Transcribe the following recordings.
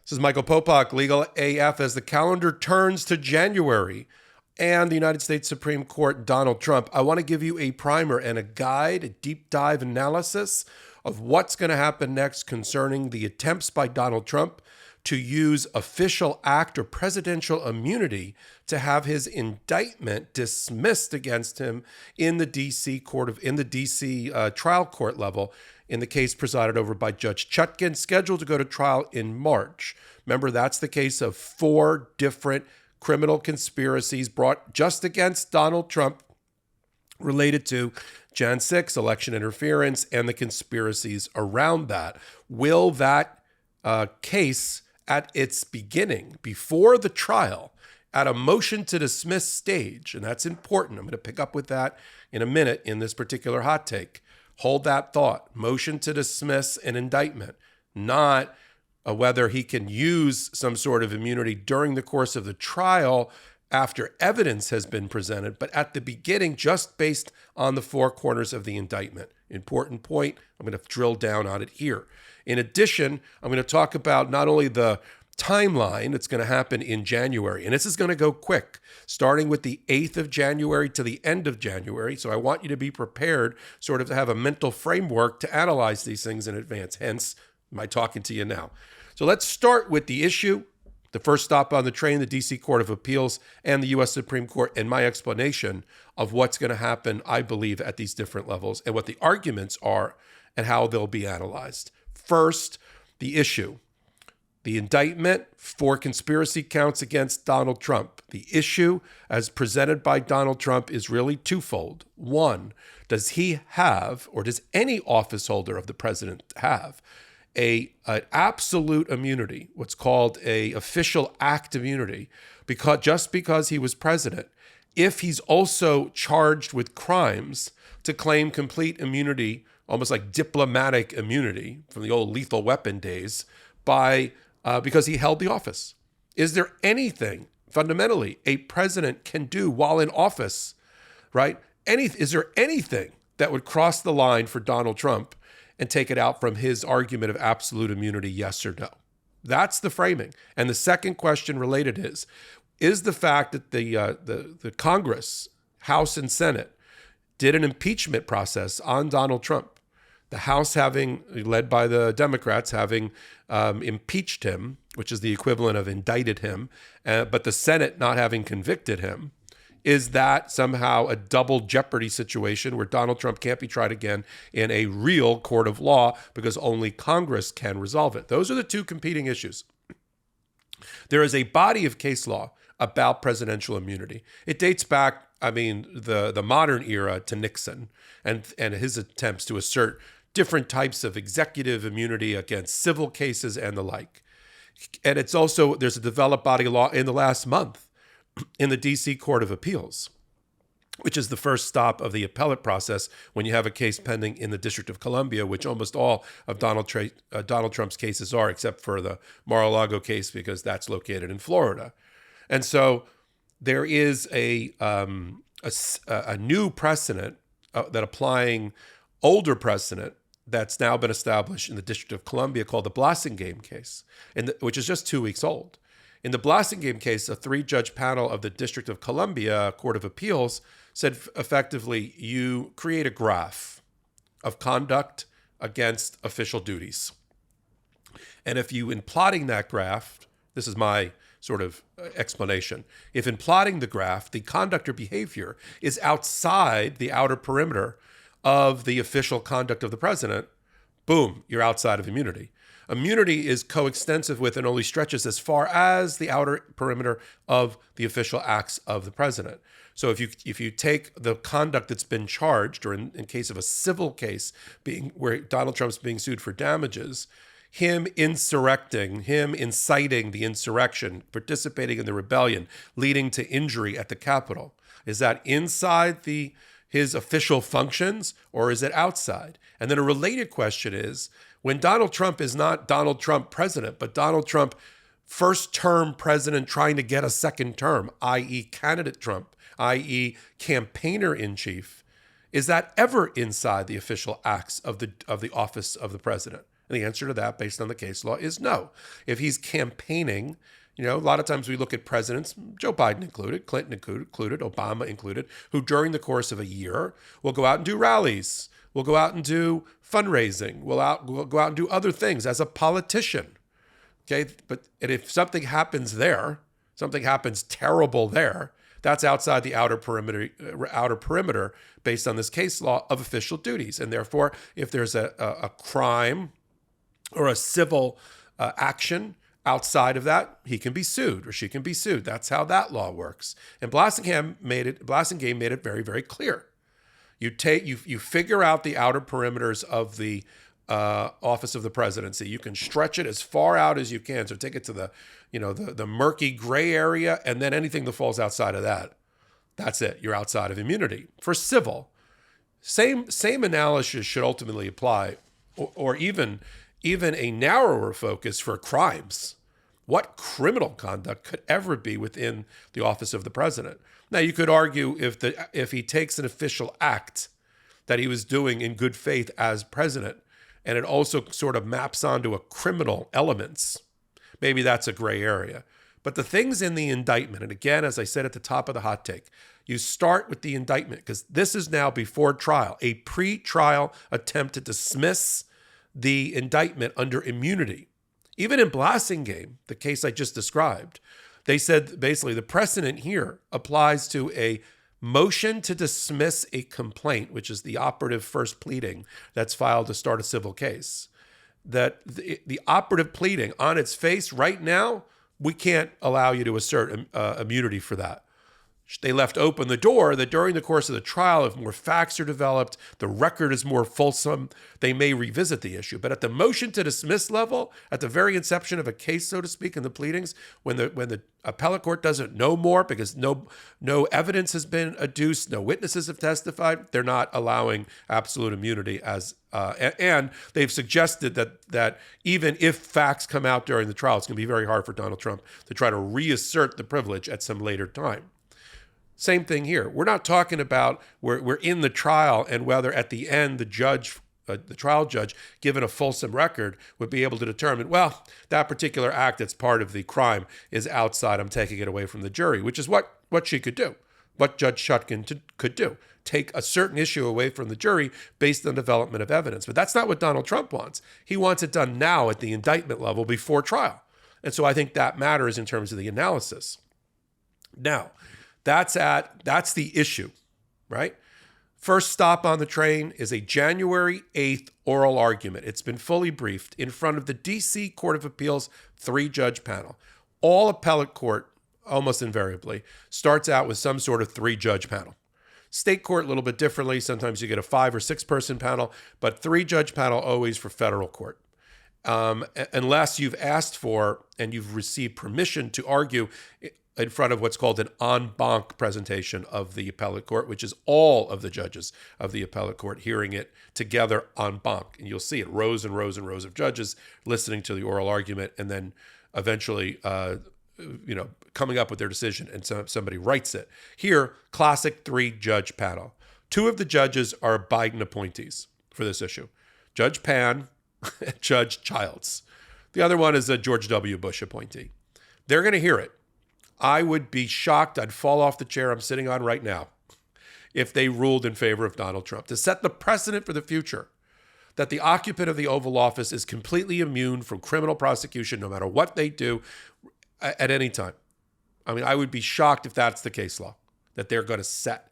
This is Michael Popok, Legal AF, as the calendar turns to January and the United States Supreme Court, Donald Trump. I want to give you a primer and a guide, a deep dive analysis of what's going to happen next concerning the attempts by Donald Trump to use official act or presidential immunity to have his indictment dismissed against him in the DC trial court level in the case presided over by Judge Chutkan, scheduled to go to trial in March. Remember, that's the case of 4 different criminal conspiracies brought just against Donald Trump related to Jan 6, election interference, and the conspiracies around that. Will that case at its beginning, before the trial, at a motion to dismiss stage, and that's important, I'm going to pick up with that in a minute in this particular hot take. Hold that thought. Motion to dismiss an indictment, not whether he can use some sort of immunity during the course of the trial after evidence has been presented, but at the beginning, just based on the 4 corners of the indictment. Important point. I'm going to drill down on it here. In addition, I'm going to talk about not only the timeline that's going to happen in January, and this is going to go quick, starting with the 8th of January to the end of January. So I want you to be prepared, sort of to have a mental framework to analyze these things in advance. Hence, my talking to you now. So let's start with the issue, the first stop on the train, the DC Court of Appeals and the U.S. Supreme Court, and my explanation of what's going to happen, I believe, at these different levels and what the arguments are and how they'll be analyzed. First, the issue. The indictment for conspiracy counts against Donald Trump. The issue, as presented by Donald Trump, is really twofold. One, does he have, or does any office holder of the president have, an absolute immunity, what's called a official act immunity, just because he was president, if he's also charged with crimes, to claim complete immunity, almost like diplomatic immunity from the old lethal weapon days, because he held the office. Is there anything fundamentally a president can do while in office, right? Is there anything that would cross the line for Donald Trump and take it out from his argument of absolute immunity, yes or no? That's the framing. And the second question related is the fact that the Congress, House and Senate, did an impeachment process on Donald Trump. The House having, led by the Democrats, having impeached him, which is the equivalent of indicted him, but the Senate not having convicted him. Is that somehow a double jeopardy situation where Donald Trump can't be tried again in a real court of law because only Congress can resolve it? Those are the 2 competing issues. There is a body of case law about presidential immunity. It dates back, the modern era to Nixon and his attempts to assert different types of executive immunity against civil cases and the like. And it's also, there's a developed body of law in the last month in the DC Court of Appeals, which is the first stop of the appellate process when you have a case pending in the District of Columbia, which almost all of Donald Trump's cases are, except for the Mar-a-Lago case, because that's located in Florida. And so there is a new precedent that applying older precedent that's now been established in the District of Columbia called the Blassingame case, which is just 2 weeks old. In the Blassingame case, a 3-judge panel of the District of Columbia Court of Appeals said effectively, you create a graph of conduct against official duties. And if you, in plotting that graph, this is my sort of explanation, if in plotting the graph, the conduct or behavior is outside the outer perimeter of the official conduct of the president, boom, you're outside of immunity. Immunity is coextensive with and only stretches as far as the outer perimeter of the official acts of the president. So if you take the conduct that's been charged, or in case of a civil case being where Donald Trump's being sued for damages, him inciting the insurrection, participating in the rebellion, leading to injury at the Capitol, is that inside his official functions, or is it outside? And then a related question is, when Donald Trump is not Donald Trump president, but Donald Trump first term president trying to get a second term, i.e. candidate Trump, i.e. campaigner in chief, is that ever inside the official acts of the office of the president? And the answer to that, based on the case law, is no. If he's campaigning, a lot of times we look at presidents, Joe Biden included, Clinton included, Obama included, who during the course of a year will go out and do rallies, will go out and do fundraising, will go out and do other things as a politician. Okay, and if something happens there, something happens terrible there, that's outside the outer perimeter based on this case law of official duties. And therefore, if there's a crime or a civil action outside of that, he can be sued or she can be sued. That's how that law works. And Blasingame made it very, very clear. You figure out the outer perimeters of the office of the presidency. You can stretch it as far out as you can. So take it to the murky gray area, and then anything that falls outside of that, that's it. You're outside of immunity. For civil, same analysis should ultimately apply, or even a narrower focus for crimes. What criminal conduct could ever be within the office of the president? Now, you could argue if he takes an official act that he was doing in good faith as president, and it also sort of maps onto a criminal elements, maybe that's a gray area. But the things in the indictment, and again, as I said at the top of the hot take, you start with the indictment because this is now before trial, a pre-trial attempt to dismiss the indictment under immunity. Even in Blasingame, the case I just described, they said basically the precedent here applies to a motion to dismiss a complaint, which is the operative first pleading that's filed to start a civil case. That the operative pleading on its face right now, we can't allow you to assert immunity for that. They left open the door that during the course of the trial, if more facts are developed, the record is more fulsome, they may revisit the issue. But at the motion to dismiss level, at the very inception of a case, so to speak, in the pleadings, when the appellate court doesn't know more because no evidence has been adduced, no witnesses have testified, they're not allowing absolute immunity and they've suggested that even if facts come out during the trial, it's going to be very hard for Donald Trump to try to reassert the privilege at some later time. Same thing here. We're not talking about we're in the trial and whether at the end the trial judge, given a fulsome record, would be able to determine, well, that particular act that's part of the crime is outside. I'm taking it away from the jury, which is what she could do, what Judge Chutkan could do, take a certain issue away from the jury based on development of evidence. But that's not what Donald Trump wants. He wants it done now at the indictment level before trial. And so I think that matters in terms of the analysis. Now, that's the issue, right? First stop on the train is a January 8th oral argument. It's been fully briefed in front of the D.C. Court of Appeals 3-judge panel. All appellate court, almost invariably, starts out with some sort of 3-judge panel. State court a little bit differently. Sometimes you get a 5 or 6 person panel, but 3-judge panel always for federal court. Unless you've asked for and you've received permission to argue in front of what's called an en banc presentation of the appellate court, which is all of the judges of the appellate court hearing it together en banc. And you'll see it, rows and rows and rows of judges listening to the oral argument and then eventually coming up with their decision, and somebody writes it. Here, classic 3-judge panel. 2 of the judges are Biden appointees for this issue. Judge Pan and Judge Childs. The other one is a George W. Bush appointee. They're going to hear it. I would be shocked. I'd fall off the chair I'm sitting on right now if they ruled in favor of Donald Trump. To set the precedent for the future, that the occupant of the Oval Office is completely immune from criminal prosecution no matter what they do at any time. I mean, I would be shocked if that's the case law that they're going to set,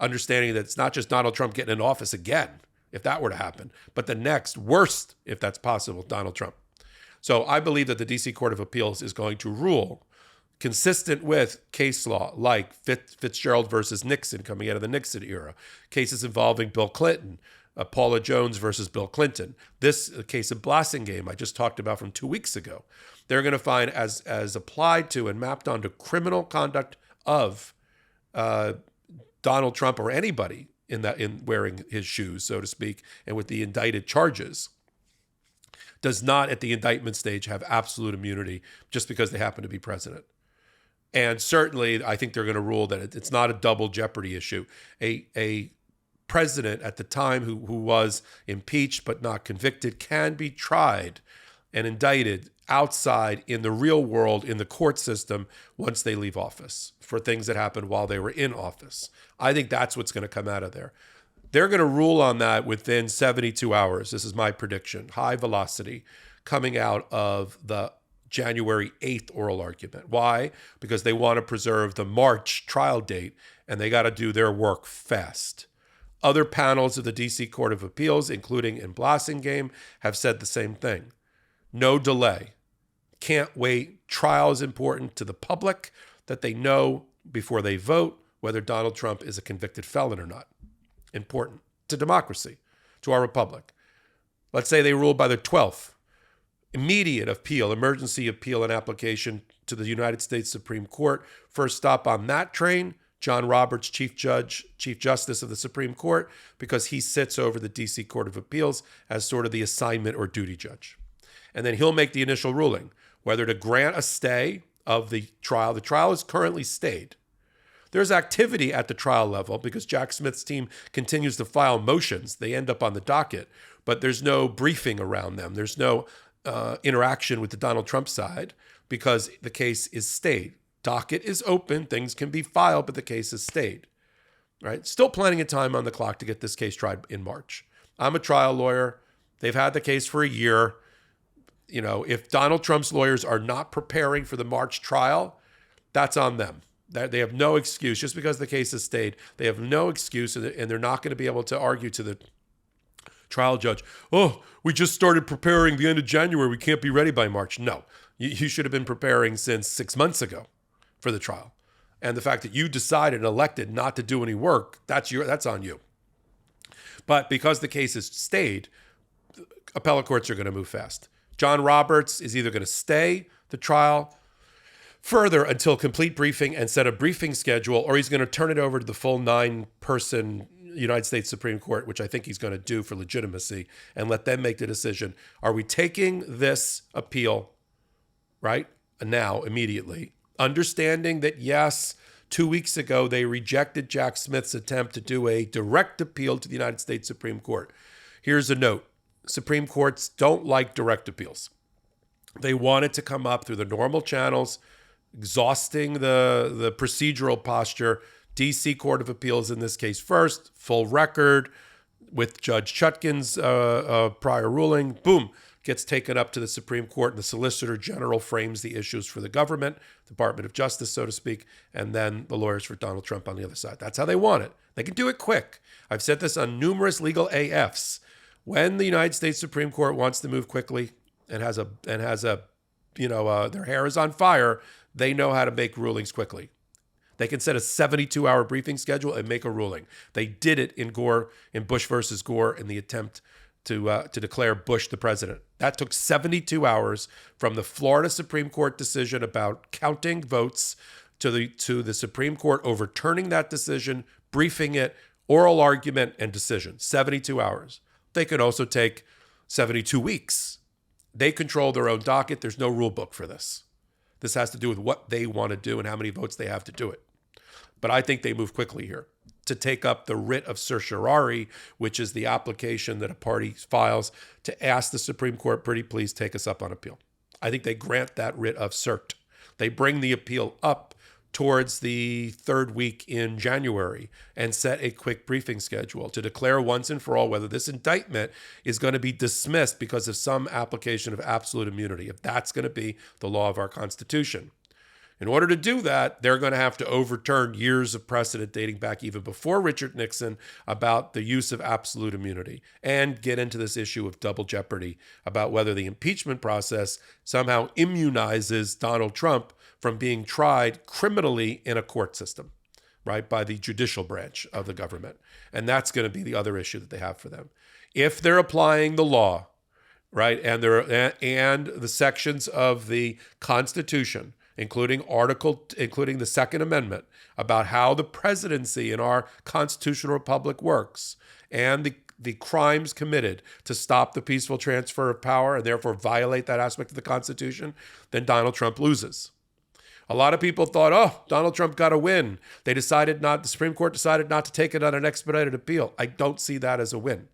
understanding that it's not just Donald Trump getting in office again, if that were to happen, but the next worst, if that's possible, Donald Trump. So I believe that the D.C. Court of Appeals is going to rule consistent with case law like Fitzgerald versus Nixon coming out of the Nixon era, cases involving Bill Clinton, Paula Jones versus Bill Clinton. This case of Blasingame I just talked about from 2 weeks ago. They're going to find as applied to and mapped onto criminal conduct of Donald Trump or anybody in wearing his shoes, so to speak, and with the indicted charges, does not at the indictment stage have absolute immunity just because they happen to be president. And certainly, I think they're going to rule that it's not a double jeopardy issue. A president at the time who was impeached but not convicted can be tried and indicted outside in the real world, in the court system, once they leave office for things that happened while they were in office. I think that's what's going to come out of there. They're going to rule on that within 72 hours. This is my prediction. High velocity coming out of the January 8th oral argument. Why? Because they want to preserve the March trial date, and they got to do their work fast. Other panels of the D.C. Court of Appeals, including in Blassingame, have said the same thing. No delay. Can't wait. Trial is important to the public, that they know before they vote whether Donald Trump is a convicted felon or not. Important to democracy, to our republic. Let's say they rule by the 12th. Immediate appeal, emergency appeal and application to the United States Supreme Court. First stop on that train, John Roberts, Chief Justice of the Supreme Court, because he sits over the D.C. Court of Appeals as sort of the assignment or duty judge. And then he'll make the initial ruling, whether to grant a stay of the trial. The trial is currently stayed. There's activity at the trial level because Jack Smith's team continues to file motions. They end up on the docket, but there's no briefing around them. There's no interaction with the Donald Trump side because the case is stayed. Docket is open. Things can be filed, but the case is stayed. Right? Still plenty of time on the clock to get this case tried in March. I'm a trial lawyer. They've had the case for a year. You know, if Donald Trump's lawyers are not preparing for the March trial, that's on them. They have no excuse. Just because the case has stayed, they have no excuse, and they're not going to be able to argue to the trial judge, oh, we just started preparing the end of January. We can't be ready by March. No, you should have been preparing since 6 months ago for the trial. And the fact that you decided and elected not to do any work, that's on you. But because the case has stayed, appellate courts are going to move fast. John Roberts is either going to stay the trial further until complete briefing and set a briefing schedule, or he's going to turn it over to the full 9-person United States Supreme Court, which I think he's going to do for legitimacy, and let them make the decision. Are we taking this appeal, right, now, immediately, understanding that, yes, 2 weeks ago, they rejected Jack Smith's attempt to do a direct appeal to the United States Supreme Court. Here's a note. Supreme Courts don't like direct appeals. They want it to come up through the normal channels, exhausting the procedural posture. D.C. Court of Appeals in this case first, full record with Judge Chutkan's prior ruling, boom, gets taken up to the Supreme Court, and the Solicitor General frames the issues for the government, Department of Justice, so to speak, and then the lawyers for Donald Trump on the other side. That's how they want it. They can do it quick. I've said this on numerous legal AFs. When the United States Supreme Court wants to move quickly and has a their hair is on fire, they know how to make rulings quickly. They can set a 72-hour briefing schedule and make a ruling. They did it in Bush versus Gore, in the attempt to declare Bush the president. That took 72 hours from the Florida Supreme Court decision about counting votes to the Supreme Court overturning that decision, briefing it, oral argument, and decision. 72 hours. They could also take 72 weeks. They control their own docket. There's no rule book for this. This has to do with what they want to do and how many votes they have to do it. But I think they move quickly here to take up the writ of certiorari, which is the application that a party files to ask the Supreme Court, pretty please take us up on appeal. I think they grant that writ of cert. They bring the appeal up towards the third week in January and set a quick briefing schedule to declare once and for all whether this indictment is going to be dismissed because of some application of absolute immunity, if that's going to be the law of our Constitution. In order to do that, they're going to have to overturn years of precedent dating back even before Richard Nixon about the use of absolute immunity and get into this issue of double jeopardy about whether the impeachment process somehow immunizes Donald Trump from being tried criminally in a court system, right, by the judicial branch of the government. And that's going to be the other issue that they have for them. If they're applying the law, right, and the sections of the Constitution, including the Second Amendment, about how the presidency in our constitutional republic works, and the crimes committed to stop the peaceful transfer of power and therefore violate that aspect of the Constitution, then Donald Trump loses. A lot of people thought, oh, Donald Trump got a win. The Supreme Court decided not to take it on an expedited appeal. I don't see that as a win.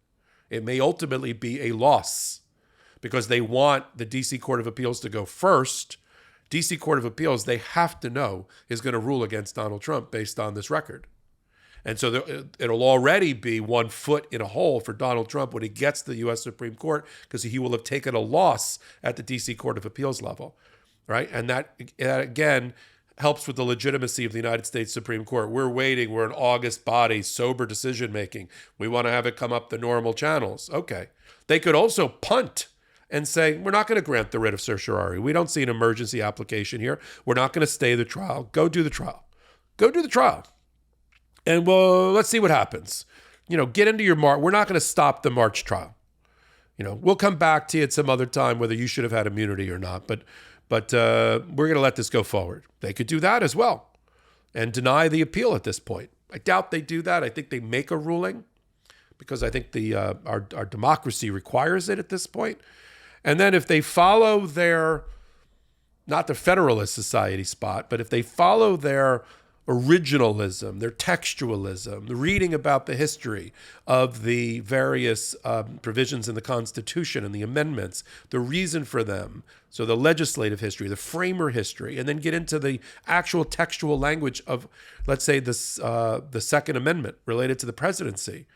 It may ultimately be a loss because they want the D.C. Court of Appeals to go first. D.C. Court of Appeals, they have to know, is going to rule against Donald Trump based on this record. And so it'll already be 1 foot in a hole for Donald Trump when he gets to the U.S. Supreme Court because he will have taken a loss at the D.C. Court of Appeals level, right? And that again, helps with the legitimacy of the United States Supreme Court. We're waiting. We're an august body, sober decision-making. We want to have it come up the normal channels. Okay. They could also punt and say, we're not going to grant the writ of certiorari. We don't see an emergency application here. We're not going to stay the trial. Go do the trial. Go do the trial. And well, let's see what happens. Get into your March. We're not going to stop the March trial. We'll come back to you at some other time whether you should have had immunity or not. But we're going to let this go forward. They could do that as well and deny the appeal at this point. I doubt they do that. I think they make a ruling because I think our democracy requires it at this point. And then if they follow not the Federalist Society spot, but if they follow their originalism, their textualism, the reading about the history of the various provisions in the Constitution and the amendments, the reason for them, so the legislative history, the framer history, and then get into the actual textual language of, let's say, the Second Amendment related to the presidency,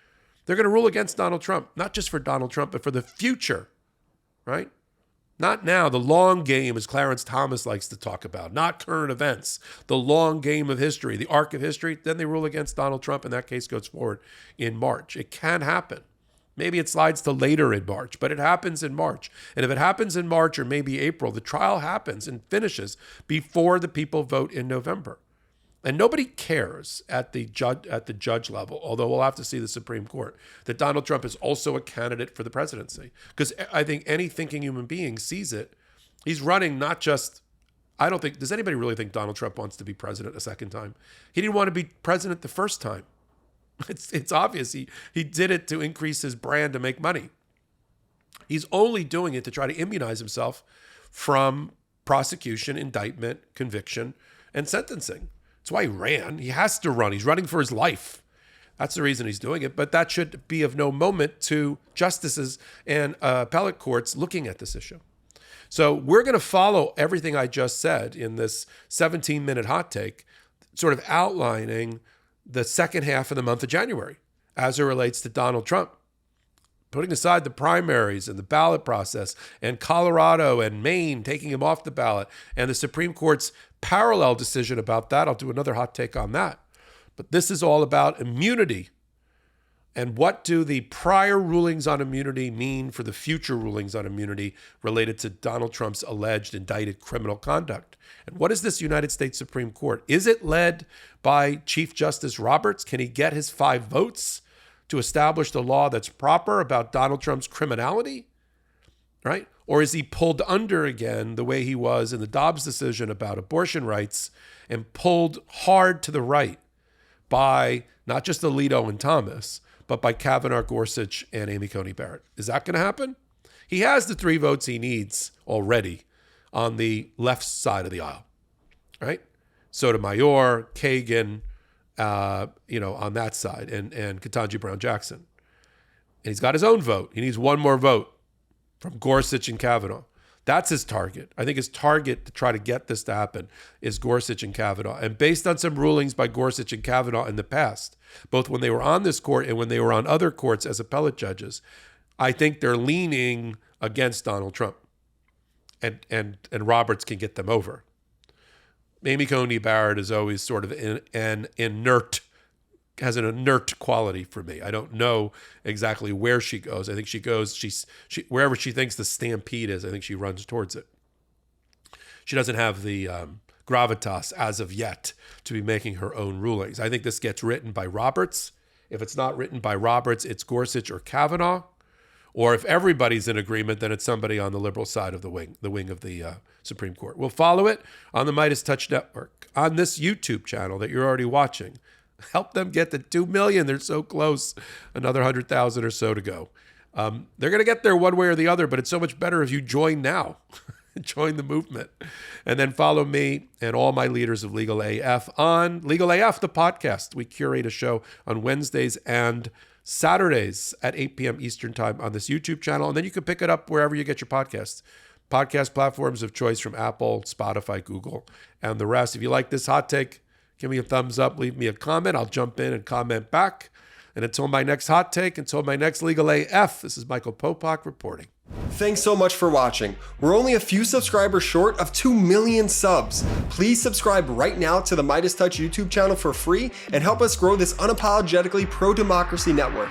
they're going to rule against Donald Trump, not just for Donald Trump, but for the future, right? Not now, the long game, as Clarence Thomas likes to talk about, not current events, the long game of history, the arc of history. Then they rule against Donald Trump, and that case goes forward in March. It can happen. Maybe it slides to later in March, but it happens in March. And if it happens in March or maybe April, the trial happens and finishes before the people vote in November. And nobody cares at the judge level, although we'll have to see the Supreme Court, that Donald Trump is also a candidate for the presidency. Because I think any thinking human being sees it. He's running not just, does anybody really think Donald Trump wants to be president a second time? He didn't want to be president the first time. It's obvious. He did it to increase his brand to make money. He's only doing it to try to immunize himself from prosecution, indictment, conviction, and sentencing. That's why he ran. He has to run. He's running for his life. That's the reason he's doing it. But that should be of no moment to justices and appellate courts looking at this issue. So we're going to follow everything I just said in this 17-minute hot take, sort of outlining the second half of the month of January as it relates to Donald Trump. Putting aside the primaries and the ballot process and Colorado and Maine taking him off the ballot and the Supreme Court's parallel decision about that. I'll do another hot take on that. But this is all about immunity. And what do the prior rulings on immunity mean for the future rulings on immunity related to Donald Trump's alleged indicted criminal conduct? And what is this United States Supreme Court? Is it led by Chief Justice Roberts? Can he get his 5 votes to establish the law that's proper about Donald Trump's criminality, right? Or is he pulled under again the way he was in the Dobbs decision about abortion rights and pulled hard to the right by not just Alito and Thomas, but by Kavanaugh, Gorsuch, and Amy Coney Barrett? Is that going to happen? He has the 3 votes he needs already on the left side of the aisle, right? Sotomayor, Kagan, on that side, and Ketanji Brown Jackson. And he's got his own vote. He needs 1 more vote from Gorsuch and Kavanaugh. That's his target. I think his target to try to get this to happen is Gorsuch and Kavanaugh. And based on some rulings by Gorsuch and Kavanaugh in the past, both when they were on this court and when they were on other courts as appellate judges, I think they're leaning against Donald Trump. And Roberts can get them over. Amy Coney Barrett is always sort of an inert, has an inert quality for me. I don't know exactly where she goes. I think she goes, she wherever she thinks the stampede is, I think she runs towards it. She doesn't have the gravitas as of yet to be making her own rulings. I think this gets written by Roberts. If it's not written by Roberts, it's Gorsuch or Kavanaugh. Or if everybody's in agreement, then it's somebody on the liberal side of the wing of the Supreme Court. We'll follow it on the MeidasTouch Network, on this YouTube channel that you're already watching. Help them get to 2 million. They're so close. Another 100,000 or so to go. They're going to get there one way or the other, but it's so much better if you join now. Join the movement. And then follow me and all my leaders of Legal AF on Legal AF, the podcast. We curate a show on Wednesdays and Saturdays at 8 p.m. Eastern time on this YouTube channel. And then you can pick it up wherever you get your podcasts. Podcast platforms of choice from Apple, Spotify, Google, and the rest. If you like this hot take, give me a thumbs up, leave me a comment. I'll jump in and comment back. And until my next hot take, until my next Legal AF, this is Michael Popok reporting. Thanks so much for watching. We're only a few subscribers short of 2 million subs. Please subscribe right now to the MeidasTouch YouTube channel for free and help us grow this unapologetically pro-democracy network.